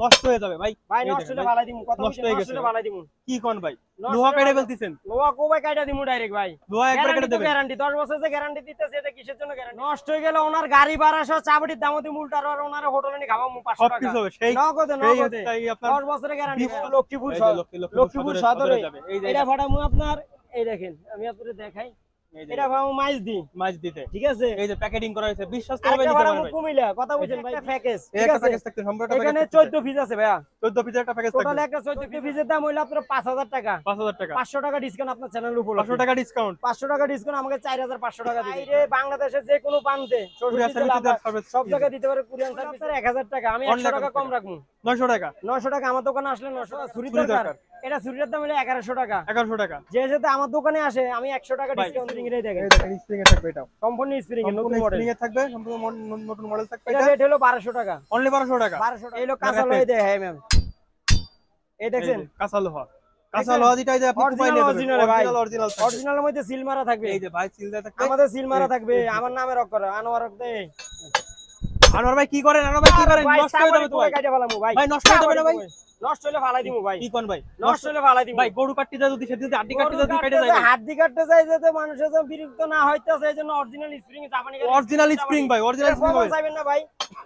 নষ্ট হয়ে যাবে ভাই। ভাই নষ্ট হলে ফালাই দিমু, কথা নষ্ট হয়ে গেছে ফালাই দিমু। কি কোন ভাই? লোহা কেটে ফেলতেছেন? লোহা কোবাই কাটা দিমু ডাইরেক্ট ভাই। লোহা একবার কেটে দেবেন? গ্যারান্টি 10 বছর যে গ্যারান্টি দিতেছে, এটা কিসের জন্য গ্যারান্টি? নষ্ট হয়ে গেলে ওনার গাড়ি ভাড়া সহ চাবড়ির দামও দিমু, উল্টার আর ওনার হোটেলে নি খাওয়ামু 500 টাকা। সবকিছু হবে সেই নগদে। এই আপনার 10 বছরের গ্যারান্টি। লক্ষ্মীপুর লক্ষ্মীপুর সদরে এই যে এটা ভাড়ামু আপনার। এই দেখেন আমি আপনাদের দেখাই, এটা ভাড়ামু মাইজ দিতে, ঠিক আছে? এই যে প্যাকেটিং করা হয়েছে, বিশ্বাস করবেন এটা নিতে ভাড়ামু পারবেন ভাই। কুমিল্লা, কথা বুঝেন ভাই, প্যাকেজ, ঠিক একটা আছে? প্যাকেজ থাকতে সম্পূর্ণটা এখানে 14 পিস আছে ভাইয়া, 14 পিসের একটা প্যাকেজ টোটাল থাকবে। একটা 14 পিসের দাম হইলো আপনার 5000 টাকা। 5000 টাকা, 500 টাকা ডিসকাউন্ট আপনার চ্যানেল উপর, 500 টাকা ডিসকাউন্ট, 500 টাকা ডিসকাউন্ট আমাকে 4500 টাকা দিবে। বাইরে বাংলাদেশের যে কোনো প্রান্তে সব জায়গায় দিতে পারে কুরিয়ার সার্ভিস। 1000 টাকা, আমি 100 টাকা কম রাখবো, 900 টাকা। 900 টাকা আমার দোকানে আসলে 900 টাকা। ছুরি দরকার, এটা ছুরির দাম হলো 1100 টাকা। 1100 টাকা। যে যেতে আমার দোকানে আসে আমি 100 টাকা ডিসকাউন্ট দিয়ে দেখেন। স্প্রিং এ থাকবে, এটা সম্পূর্ণ স্প্রিং এর নতুন মডেল। স্প্রিং এ থাকবে, সম্পূর্ণ নতুন মডেল থাকবে। এটা রেট হলো 1200 টাকা, অনলি 1200 টাকা। 1200 টাকা। এই লোক কাঁচা লোহা দেয়, হ্যাঁ ম্যাম, এই দেখেন কাঁচা লোহা। কাঁচা লোহা যেটা এই যে আপনি কুপাই নিয়ে যাবেন, অরিজিনালের মধ্যে সিল মারা থাকবে। এই যে ভাই সিল দেয়া থাকবে, আমাদের সিল মারা থাকবে। আমার নামে রক করে আনোয়ার রক দে। আনোয়ার ভাই কি করেন? আনোয়ার ভাই কি করেন? নষ্ট হয়ে যাবে তো ভাই। কাটে ফেলামু ভাই, ভাই নষ্ট হয়ে যাবে না ভাই? নষ্ট হলে ফালাই দিমু ভাই। কি কোন ভাই? নষ্ট হলে ফালাই দিমু ভাই। গরু কাটতে যায় যদি সেদিন হাড্ডি কাটতে যায় কেটে যায়, হাড্ডি কাটতে যায় যাতে মানুষের যেন বিরক্ত না হইতাছে, এইজন্য অরিজিনাল স্প্রিং জাপানি গাড়ি, অরিজিনাল স্প্রিং ভাই, অরিজিনাল স্প্রিং ভাই চাইবেন না ভাই?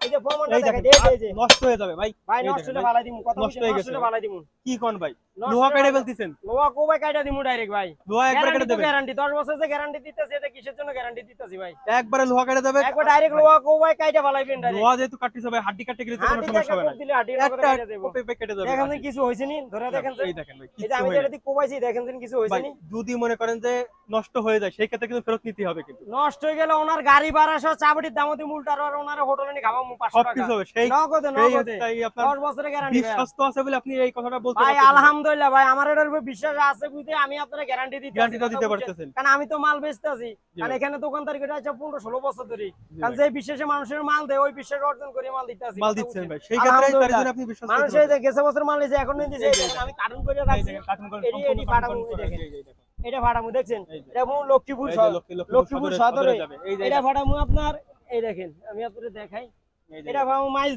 এই যে ফর্মানটা এই দেখাই দেখেন, এই যে নষ্ট হয়ে যাবে ভাই। ভাই নষ্ট হলে ফালাই দিমু, কথা নষ্ট হয়ে গেছে, ফালাই দিমু। কি কোন ভাই? লোহা কেটে ফেলতেছেন? লোহা কোবাই কাটা দিমু ডাইরেক্ট ভাই। লোহা একবার কেটে দেবেন? গ্যারান্টি 10 বছর যে গ্যারান্টি দিতেছে, এটা কিসের জন্য গ্যারান্টি দিতেছি ভাই? একবারে লোহা কেটে দেবে, একবার ডাইরেক্ট লোহা কোবাই কাটা ফালাইবেন ডাইরেক্ট। লোহা যেহেতু কাটতেছে ভাই, হাড্ডি কাটতে গেলে তো কোনো সমস্যা হবে না, দিলে হাড্ডির উপরে কেটে দেব। কেটে যাবে। দেখেন কিছু হইছে নি, ধরে দেখেন। এই দেখেন ভাই, এই যে আমি যেটা দিয়ে কোবাইছি, দেখেন কিছু হইছে নি। যদি মনে করেন যে নষ্ট হয়ে যায়, সেই ক্ষেত্রে কিন্তু ফেরত নিতে হবে। কিন্তু নষ্ট হয়ে গেলে ওনার গাড়ি ভাড়া সহ চাবড়ির দামও দিমু, উল্টার আর ওনার হোটেলে নি খাওয়ামু 500 টাকা। সবকিছু হবে সেই নগদে। এই আপনার 10 বছরের গ্যারান্টি ভাই। বিশ্বস্ত আছে বলে আপনি এই কথাটা বলতে ভাই পারছেন আলহামদুলিল্লাহ ভাই, আমার এটার উপর বিশ্বাস আছে বুঝতে আমি আপনাদের গ্যারান্টি দিতে গ্যারান্টিটা দিতে পারতেছেন। কারণ আমি তো মাল বেচতেছি, কারণ এখানে দোকানদারি করে আছে 15-16 বছর ধরে। কারণ যে বিশ্বাসে মানুষের মাল দেয়, ওই বিশ্বাস অর্জন করে মাল দিতেছি, মাল দিচ্ছেন ভাই। সেই ক্ষেত্রে তার জন্য আপনি বিশ্বাস করতে মানুষ এই যে গেছে বছর মাল নিছে, এখন নিতেছে। আমি কার্টুন করে রাখছি, এডি পাঠামু, দেখেন এটা পাঠামু, দেখছেন? এটা লক্ষ্মীপুর সদরে এটা পাঠামু আপনার। এই দেখেন আমি আপনাদের দেখাই, এটা ভাড়ামু মাইজ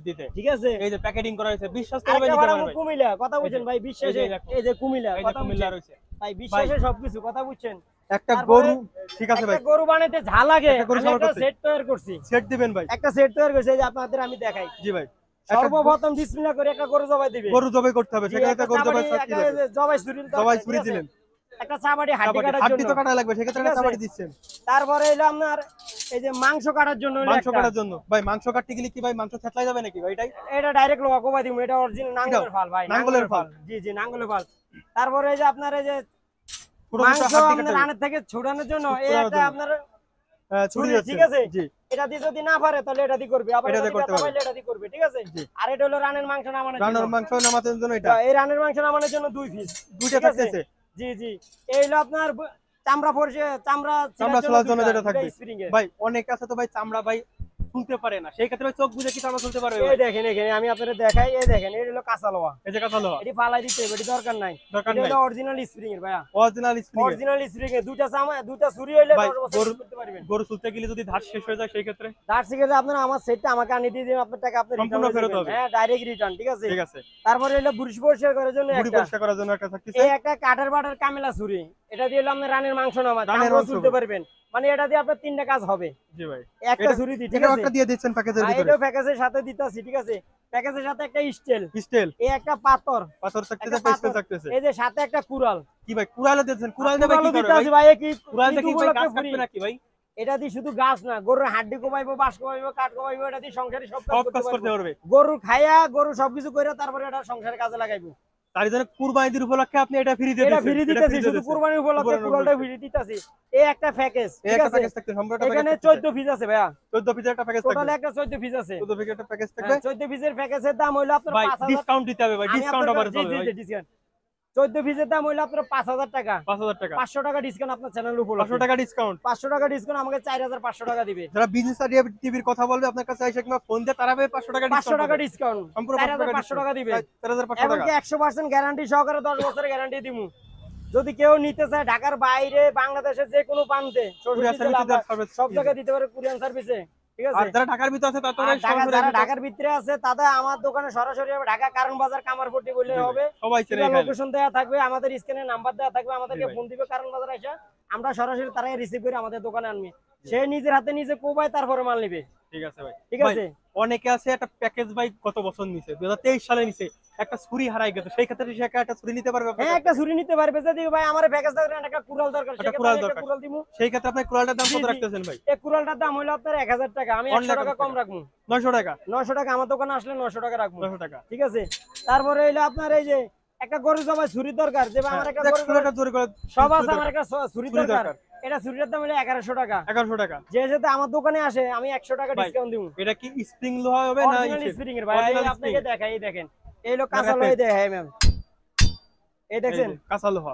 দিতে, ঠিক আছে? এই যে প্যাকেটিং করা হয়েছে, বিশ্বাস করবেন নিতে পারবেন ভাই। কুমিল্লা, কথা বুঝেন ভাই, বিশ্বাসে এই যে কুমিল্লা, কথা কুমিল্লা রয়েছে ভাই, বিশ্বাসে সবকিছু, কথা বুঝছেন? একটা গরু, ঠিক আছে ভাই, একটা গরু বানাইতে যা লাগে আমি একটা সেট তৈরি করছি। সেট দিবেন ভাই? একটা সেট তৈরি করছি, এই যে আপনাদের আমি দেখাই। জি ভাই। সর্বপ্রথম বিসমিল্লাহ করে একটা গরু জবাই দিবে। গরু জবাই করতে হবে, সেক্ষেত্রে গরু জবাই ছুরি দিলেন, একটা চাবাড়ি হাড্ডি কাটার হাড্ডি জন্য, তো কাটা লাগবে, সেক্ষেত্রে একটা চাবাড়ি দিচ্ছেন। তারপরে হলো আপনার এই যে মাংস কাটার জন্য, মাংস কাটার জন্য ভাই, মাংস কাটতে গেলে কি ভাই মাংস থেতলাই যাবে নাকি ভাই? এটা ডাইরেক্ট লোহা কোবাই দিমু, এটা অরিজিনাল নাঙ্গলের ফাল ভাই, নাঙ্গলের ফাল। জি নাঙ্গলের ফাল। তারপরে এই যে আপনার এই যে পুরো মাংস হাড্ডি আপনার কাটা রানের থেকে ছুটানোর জন্য এই একটা আপনার ছুরি আছে, ঠিক আছে? জি। এটা দিয়ে যদি না পারে তাহলে এটা দিয়ে করবে, আবার এটা এটা দিয়ে করতে পারবে, এটা দিয়ে করবে, ঠিক আছে? আর এটা হলো রানের মাংস নামানোর জন্য। রানের মাংস নামানোর জন্য এটা, এই রানের মাংস নামানোর জন্য 2 পিস, দুইটা থাকতেছে। জি এই হলো আপনার চামড়া পরিষ্কার, চামড়া ছোলার জন্য যেটা থাকবে ভাই। অনেক আছে তো ভাই চামড়া ভাই খুলতে পারে না, সেই ক্ষেত্রে চোখ বুঝে কি চামড়া খুলতে পারবে? এই দেখেন এখানে আমি আপনাদের দেখাই, এই দেখেন এই হলো কাঁচা লোহা, এই যে কাঁচা লোহা, এটি ফালাই দিতে হবে, এটি দরকার নাই। এটা হলো অরিজিনাল স্প্রিং এর ভাইয়া, অরিজিনাল স্প্রিং এর দুটা ছুরি হইলে 10 বছর করতে পারবেন। গরু চুলতে গেলে যদি ধার শেষ হয়ে যায়, সেই ক্ষেত্রে ধার শিখে আপনারা আমার সেটটা আমাকে আনি দিয়ে দিন, আপনার টাকা আপনি সম্পূর্ণ ফেরত হবে। হ্যাঁ, ডাইরেক্ট রিটার্ন, ঠিক আছে? ঠিক আছে। তারপরে হলো বুড়ি পরিষ্কার করার জন্য বুড়ি পরিষ্কার করার জন্য একটা থাকতেছে, এই একটা কাঠের বাটার কামেলা ছুরি, এটা দিয়ে হলো আপনি রানের মাংস নামা তুলতে পারবেন, মানে এটা দিয়ে আপনার 3টা কাজ হবে। জি ভাই, একটা ছুরি দিই, ঠিক আছে? একটা দিয়ে দিচ্ছেন প্যাকেজের ভিতরে, এটা প্যাকেজের সাথে দিতাছি, ঠিক আছে? প্যাকেজের সাথে একটা স্টিল, এই একটা পাথর থাকতেছে, একটা স্টিল থাকতেছে, এই যে সাথে একটা কুড়াল। কি ভাই কুড়ালে দিচ্ছেন? কুড়াল দেবে কি করবে ভাই? ভাই কি কুড়াল দেখি ভাই গাছ কাটবে নাকি ভাই? এটা দিয়ে শুধু গাছ না, গরুর হাড্ডি কোবাইবো, বাঁশ কোবাইবো, কাঠ কোবাইবো, এটা দিয়ে সংসারে সব কাজ করতে পারবে। গরু খায়া গরু সবকিছু করে তারপরে এটা সংসারে কাজে লাগাইবো। তার জন্য কুরবানির উপলক্ষে আপনি এটা ফ্রি দিতেছেন? এটা ফ্রি দিতেছি, শুধু কুরবানির উপলক্ষে কুড়ালটা ফ্রি দিতেছি। এই একটা প্যাকেজ, ঠিক আছে? প্যাকেজ থাকতে সম্পূর্ণ এখানে 14 পিস আছে ভাইয়া, 14 পিসের একটা প্যাকেজ থাকবে, টোটাল একটা 14 পিস আছে, 14 পিসের একটা প্যাকেজ থাকবে। 14 পিসের প্যাকেজের দাম হলো আপনার 5000। ডিসকাউন্ট দিতে হবে ভাই, ডিসকাউন্ট আবার চলবে ভাই। ডিসকাউন্ট 14 পিসের দাম হলো আপনার 5000 টাকা, 5000 টাকা, 500 টাকা ডিসকাউন্ট আপনার চ্যানেল উপর, 500 টাকা ডিসকাউন্ট, 500 টাকা ডিসকাউন্ট আমাকে 4500 টাকা দিবে। যারা বিজনেস আইডিয়া টিভির কথা বলবে আপনার কাছে এসে কিংবা ফোন দিয়ে তারা 500 টাকা ডিসকাউন্ট, 500 টাকা ডিসকাউন্ট, সম্পূর্ণ 4500 টাকা দিবে, 4500 টাকা। এমনকি 100% গ্যারান্টি সহকারে 10 বছরের গ্যারান্টি দিমু। যদি কেউ নিতে চায় ঢাকার বাইরে, বাংলাদেশের যে কোনো প্রান্তে, সব জায়গায় দিতে পারে কুরিয়ার সার্ভিসে। ঠিক আর আছে। যারা ঢাকার ভিতরে আছে তারা তো আর যারা ঢাকার ভিতরে আছে তাদের আমার দোকানে সরাসরি হবে, ঢাকা কারণ বাজার কামারপট্টি বললে হবে, সবাই চেনে এখানে। লোকেশন দেওয়া থাকবে, আমাদের স্ক্রিনে নাম্বার দেওয়া থাকবে, আমাদেরকে ভাই। ফোন দিবে কারণ বাজার এসে, আমরা সরাসরি তারাই রিসিভ করে আমাদের দোকানে আনবে, সে নিজের হাতে নিজে কোবায় তারপরে মাল নিবে। ঠিক আছে ভাই। ঠিক আছে। অনেকে আছে একটা প্যাকেজ ভাই কত বছর নিছে 2023 সালে নিছে, একটা ছুরি হারাই গেছে, সেই ক্ষেত্রে সে একটা ছুরি নিতে পারবে আপনার হ্যাঁ, একটা ছুরি নিতে পারবে, যদি ভাই আমার প্যাকেজ দরকার, একটা কুড়াল দরকার, একটা সেক্ষেত্রে কুড়াল আমি একটা দরকার। কুড়াল দিমু। সেই ক্ষেত্রে আপনি কুড়ালটার দাম জি, কত জি। রাখতেছেন ভাই? এই কুড়ালটার দাম হলো আপনার 1000 টাকা, আমি 100 টাকা কম রাখবো, 900 টাকা 900 টাকা, আমার দোকানে আসলে 900 টাকা রাখবো। 900 টাকা। ঠিক আছে। তারপরে হইলো আপনার এই যে একটা গরু জবাই ছুরি দরকার, যে ভাই আমার একটা গরু জবাই জোরে করে সব আছে, আমার একটা ছুরি ছুরি দরকার, দরকার। এটা ছুরিটার দাম হলো 1100 টাকা। 1100 টাকা। যে যেতে আমার দোকানে আসে আমি 100 টাকা ভাই, ডিসকাউন্ট দিব। এটা কি স্প্রিং লোহা হবে না অরিজিনাল স্প্রিং এর ভাই, Original এই আপনাকে spring? দেখাই, এই দেখেন, এই হলো কাঁচা লোহা দেখাই ম্যাম, এই দেখেন কাঁচা লোহা।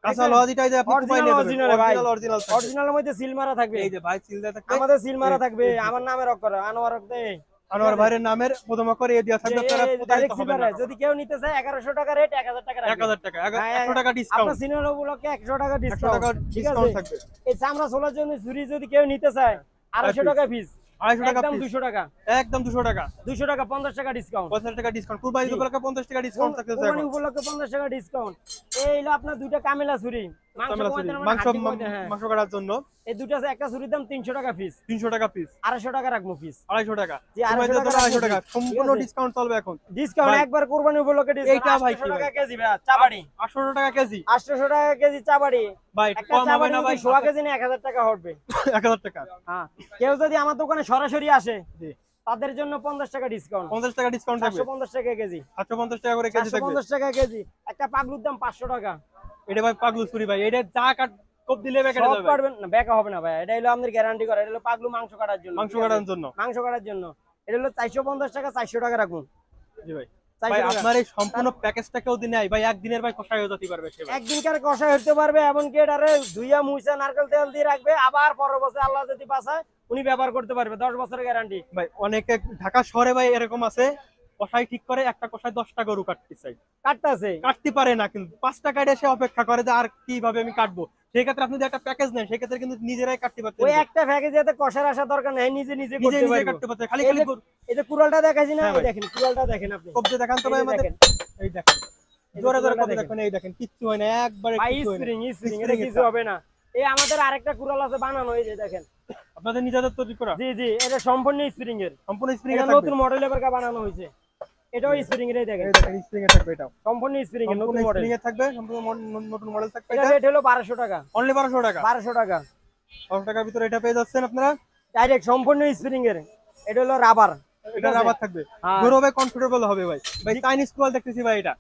কাঁচা লোহা যেটা এই যে আপনি কোপাই নিয়ে অরিজিনাল ভাই, অরিজিনাল অরিজিনালের মধ্যে সিল মারা থাকবে, এই যে ভাই সিল দেয়া থাকবে, আমাদের সিল মারা থাকবে, আমার নামের অক্ষর আনোয়ার অক্ষর, আনোয়ার ভাইয়ের নামের প্রথম অক্ষরে এ দেয়া থাকবে, আপনারা প্রতারিত ডাইরেক্ট হবেন সিল না। যদি কেউ নিতে চায় 1100 টাকা রেট, 1000 টাকা রাখবে, 1000 টাকা, হ্যাঁ, 100 টাকা আপনার ডিসকাউন্ট, সিনিয়র উপলক্ষে 100 টাকা 100 ডিসকাউন্ট, টাকা ঠিক ডিসকাউন্ট আছে। থাকবে। এই চামড়া ছোলার জন্য ছুরি যদি কেউ নিতে চায় 250 টাকা পিস, 250 টাকা একদম piece, 200 টাকা, একদম 200 টাকা, 200 টাকা, 50 টাকা ডিসকাউন্ট, 50 টাকা ডিসকাউন্ট, কুরবানি জি। উপলক্ষে 50 টাকা ডিসকাউন্ট থাকতেছে কোরবানি এখন। উপলক্ষে 50 টাকা ডিসকাউন্ট। এই হলো আপনার দুইটা কামেলা ছুরি, মাংস তামিলা ছুরি, কমাইতে না, মাংস হাড্ডি কমাইতে, হ্যাঁ। মাংস কাটার জন্য এই দুটো আছে, একটা ছুরির দাম 300 টাকা পিস, 300 টাকা পিস, 250 টাকা রাখবো পিস, 250 টাকা, জি, কুরবানিতে 250 তো টাকা 250 টাকা, রাখবো, সম্পূর্ণ ঠিক আছে। ডিসকাউন্ট চলবে এখন। ডিসকাউন্ট ভাই, একবার কোরবানি উপলক্ষে ডিসকাউন্ট। এইটা ভাই কি 800 টাকা ভাই? কেজি ভাই চাবাড়ি, 800 টাকা কেজি 800 টাকা কেজি চাবাড়ি, ভাই, একটা কম হবে চাবাড়ি না ভাই? যদি 100 কেজি না 1000 টাকা হবে। 1000 টাকা। হ্যাঁ, কেউ যদি আমার দোকানে সরাসরি আসে জি, তাদের জন্য 50 টাকা ডিসকাউন্ট, 50 টাকা ডিসকাউন্ট থাকবে, 450 টাকা কেজি, 750 টাকা করে কেজি থাকবে। 450 টাকা কেজি। একটা পাগলুর দাম 500 টাকা, এটা ভাই পাগলু ছুরি ভাই, এটা যা কাট কোপ দিলে বেকার সব যাবে ভাই, পারবেন না, বেকা হবে না ভাই, এটা হলো আমাদের গ্যারান্টি করা, এটা হলো পাগলু মাংস কাটার জন্য, মাংস ঠিক আছে? কাটার জন্য। মাংস কাটার জন্য এটা হলো 450 টাকা, 400 টাকা রাখুন, জি ভাই। 400 ভাই টাকা। আপনার এই সম্পূর্ণ প্যাকেজটা কেউ দিনে আই ভাই, একদিনের ভাই কষাই হয়ে যেতে পারবে সে ভাই। একদিনকার কষাই হতে পারবে, এমনকি এটারে ধুইয়া মুইসা নারকেল তেল দিয়ে রাখবে, আবার পরের বছর আল্লাহ যদি বাঁচায় উনি ব্যবহার করতে পারবে, 10 বছরের গ্যারান্টি। ভাই অনেকে ঢাকা শহরে ভাই এরকম আছে, কষাই ঠিক করে একটা কষাই 10টা গরু কাটতে চাই, কাটতাছে, কাটতে পারে না, কিন্তু 5টা কাটে সে অপেক্ষা করে যে আর কিভাবে আমি কাটবো। সেই ক্ষেত্রে আপনি যদি একটা প্যাকেজ নেন, সেই ক্ষেত্রে কিন্তু নিজেরাই কাটতে পারতেন, ওই একটা প্যাকেজ যাতে কষার আসা দরকার নেই, নিজে নিজে নিজে করতে নিজে পারবে। কাটতে পারতেন, খালি এই খালি যে- এই যে কুড়ালটা দেখাইছি না, হ্যাঁ এই ভাই। দেখেন কুড়ালটা দেখেন আপনি, কবজে দেখান তো ভাই এই যে আমাদের, দেখেন, এই দেখেন এই যে জোরে জোরে কুড়ালটা কবজে দেখেন। দেখেন, এই দেখেন কিচ্ছু হয় না, একবারে ভাই কিচ্ছু হয় না। স্প্রিং স্প্রিং, এটা Spring কিছু এটা। হবে না। এই আমাদের আরেকটা কুড়াল আছে বানানো, এই যে দেখেন, আপনাদের নিজেদের তৈরি করা জি জি, এটা সম্পূর্ণ স্প্রিং এর, সম্পূর্ণ স্প্রিং এটা এর থাকবে। নতুন মডেলের বেরকা বানানো হয়েছে, এটাও স্প্রিং এর, এই দেখেন এই দেখেন স্প্রিং এর থাকবে, এটাও সম্পূর্ণ স্প্রিং এর নতুন সম্পূর্ণ মডেল। স্প্রিং এর থাকবে, সম্পূর্ণ নতুন মডেল থাকবে। এটা এটা রেট হলো 1200 টাকা, অনলি 1200 টাকা, 1200 টাকা 1200 টাকার ভিতরে এটা পেয়ে যাচ্ছেন আপনারা। ডাইরেক্ট সম্পূর্ণ স্প্রিং এর, এটা হলো রাবার, এটা রাবার থাকবে, হ্যাঁ। গরু ভাই কমফোর্টেবল হবে ভাই। ভাই চাইনিজ কোয়াল দেখতেছি ভাই, এটা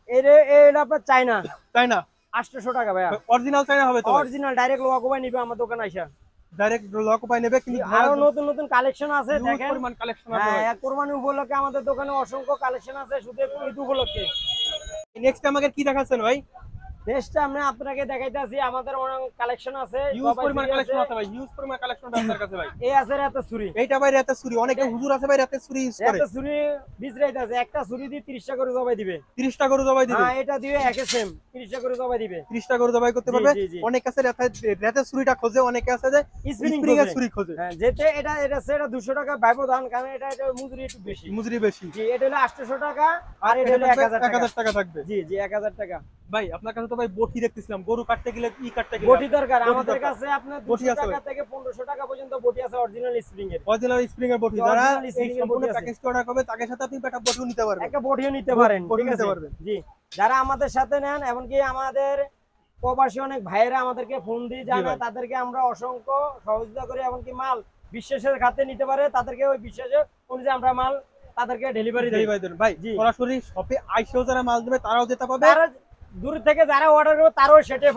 এটা আপনার চায়না, তাই না? 800 টাকা ভাইয়া, অরিজিনাল চাইনা হবে তো অরিজিনাল ডাইরেক্ট লোহা কোবাই নিবে আমার দোকানে আইসা। ডাইরেক্ট লক পাই নেবে, কিন্তু আরো নতুন নতুন কালেকশন আছে হিউজ দেখেন, পরিমাণ কালেকশন আছে হ্যাঁ, ভাই। এক কোরবানি উপলক্ষে আমাদের দোকানে অসংখ্য কালেকশন আছে, শুধু ঈদ উপলক্ষে। নেক্সট আমাকে কি দেখাচ্ছেন ভাই? নেক্সট আমরা আপনাকে দেখাইতেছি, আমাদের অনেক কালেকশন আছে, হিউজ সবাই পরিমাণ free কালেকশন আছে। আছে ভাই, হিউজ পরিমাণ কালেকশন আছে আপনার কাছে ভাই। এই আছে রাতে ছুরি, এইটা ভাই রাতে ছুরি, অনেকে হুজুর আছে ভাই রাতে ছুরি ইউজ করে, রাতে ছুরি বিজরাইতে আছে, একটা ছুরি দিয়ে 30 টা করে জবাই দিবে। 30টা গরু জবাই দিবে, হ্যাঁ, এটা দিবে একে সেম 30 টা করে জবাই দিবে। 30টা গরু জবাই করতে জি, পারবে। জি, জি। অনেক আছে রাতে ছুরিটা খোঁজে, অনেকে আছে যে স্প্রিং স্প্রিং এর ছুরি খোঁজে, হ্যাঁ, যেতে এটা সেটা 200 টাকা ব্যবধান, কারণ এটা মজুরি একটু বেশি। মজুরি বেশি। জি, এটা হলো 800 টাকা, আর এটা হলো 1000 টাকা। 1000 টাকা থাকবে। জি জি, 1000 টাকা। ভাই আপনার কাছে তো ভাই বটি দেখতেছিলাম, গরু কাটতে গেলে কাটতে গেলে বটি দরকার বটি আমাদের দরকার। কাছে, আপনার বটি 200 আছে টাকা ভাই। থেকে 1500 টাকা পর্যন্ত বটি আছে অরিজিনাল স্প্রিং এর। অরিজিনাল স্প্রিং এর বটি, Original যারা spring এই এর সম্পূর্ণ বটি আছে। প্যাকেজ অর্ডার করবে তাদের সাথে আপনি একটা বটিও নিতে পারবেন। একটা বটিও নিতে পারেন, বটি ঠিক নিতে আছে? পারবেন। জি, যারা আমাদের সাথে নেন, এমনকি আমাদের প্রবাসী অনেক ভাইয়েরা আমাদেরকে ফোন দিয়ে জানায়, ভাই। তাদেরকে আমরা অসংখ্য সহযোগিতা করি, এমনকি মাল বিশ্বাসের খাতে নিতে পারে, তাদেরকে ওই বিশ্বাসের অনুযায়ী আমরা মাল তাদেরকে ডেলিভারি দিই। ডেলিভারি দেন ভাই, জি। সরাসরি শপে আইসেও যারা মাল দেবে তারাও যেতে পাবে। তারা দূর থেকে যারা অর্ডার করবে তারাও সেটে